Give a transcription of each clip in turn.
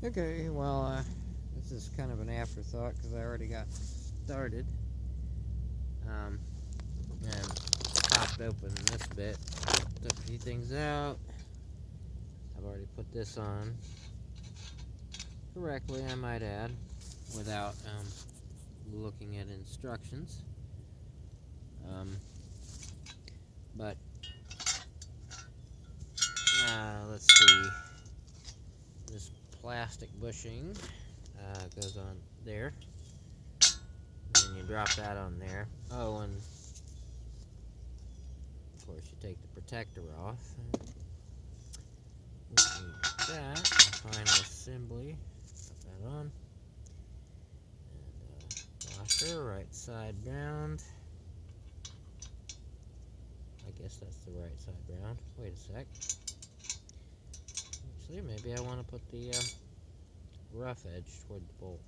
Okay, well, this is kind of an afterthought because I already got started. Um, and popped open this bit, took a few things out. I've already put this on correctly, I might add, without looking at instructions. But let's see. This plastic bushing goes on there. And you drop that on there. Oh, and of course you take the protector off. That final assembly. Put that on. And washer, right side round. I guess that's the right side round. Wait a sec. Actually, maybe I want to put the rough edge toward the bolt.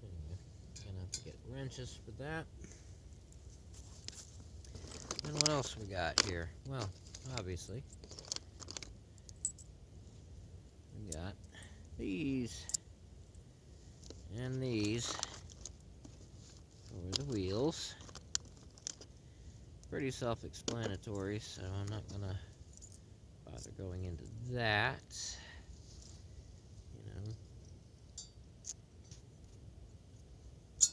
Anyway, gonna have to get wrenches for that. And what else we got here? Well, obviously, we got these and these for the wheels. Pretty self-explanatory, so I'm not gonna bother going into that. You know,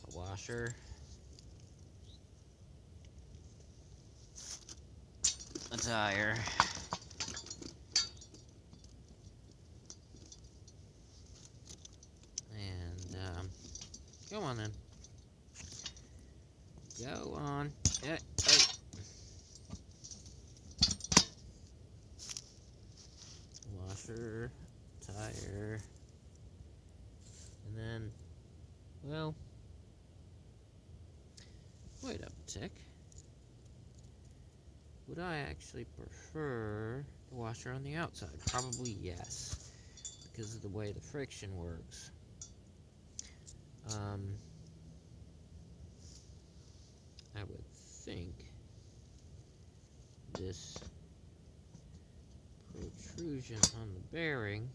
a washer, a tire, and go on then. Go on. Yeah. Oh. Washer, tire, and then, well, wait up a tick. Would I actually prefer the washer on the outside? Probably yes, because of the way the friction works. I would think this protrusion on the bearing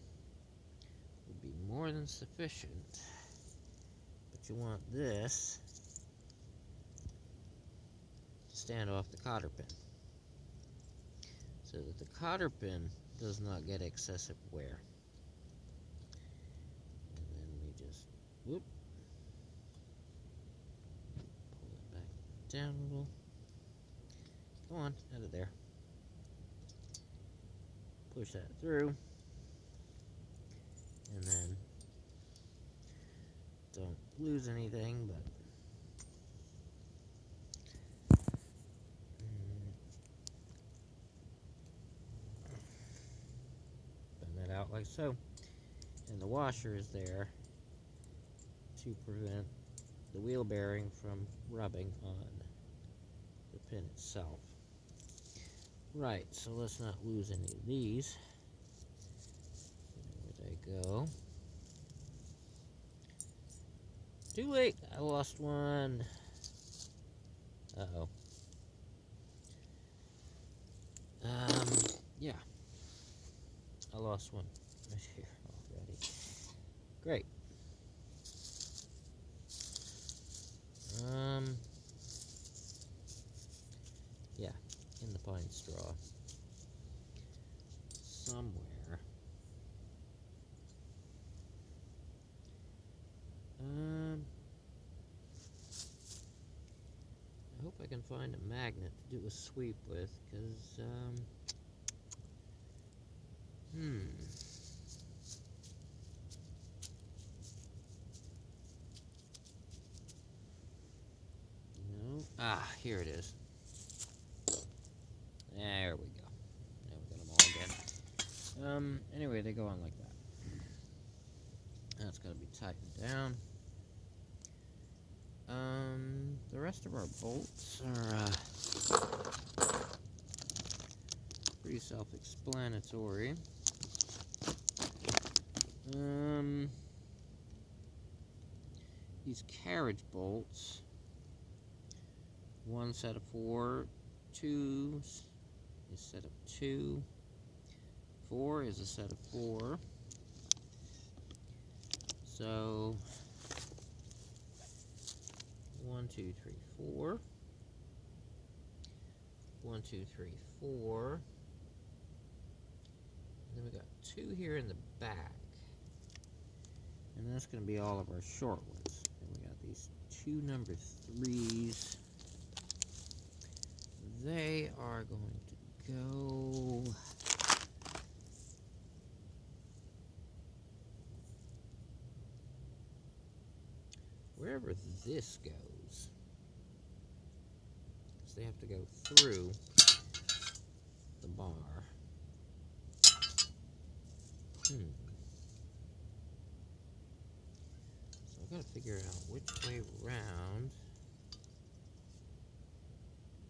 would be more than sufficient, but you want this to stand off the cotter pin so that the cotter pin does not get excessive wear. And then we just whoop, pull it back down a little. Go on, out of there. Push that through, and then don't lose anything, but bend that out like so. And the washer is there to prevent the wheel bearing from rubbing on the pin itself. Right, so let's not lose any of these. Where they go? Too late, I lost one. Uh-oh. Yeah. I lost one right here already. Great. Yeah, in the pine straw. Somewhere. I hope I can find a magnet to do a sweep with, because, No. Ah, here it is. There we go. Now we got them all again. Anyway, they go on like that. That's got to be tightened down. The rest of our bolts are pretty self-explanatory. These carriage bolts one set of 4 twos is set of 2. 4 is a set of 4. So 1, 2, 3, 4. 1, 2, 3, 4. And then we got 2 here in the back. And that's going to be all of our short ones. And we got these 2 number 3s. They are going to go wherever this goes. So they have to go through the bar. So I've got to figure out which way around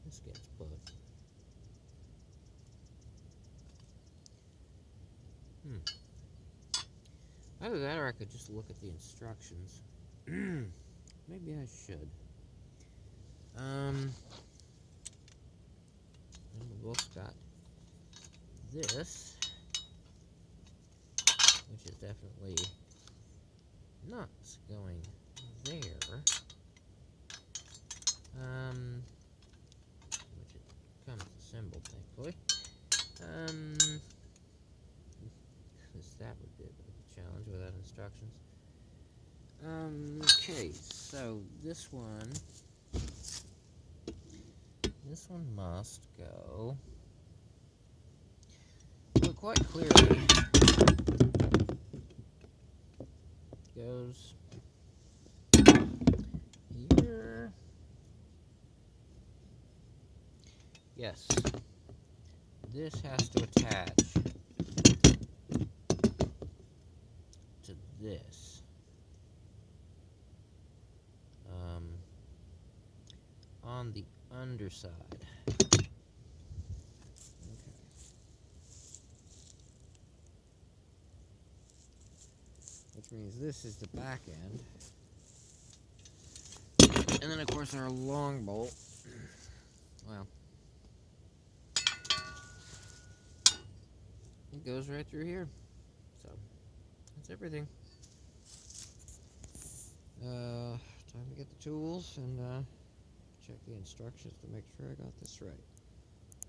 this gets put. Either that or I could just look at the instructions. Maybe I should. And the book's got this, which is definitely not going there. Which it comes assembled, thankfully. Because that would be a bit of a challenge without instructions. Okay, so this one must go. Well, quite clearly goes here. Yes, this has to attach to this. On the underside. Okay. Which means this is the back end. And then, of course, our long bolt. Well, it goes right through here. So, that's everything. Time to get the tools and check the instructions to make sure I got this right.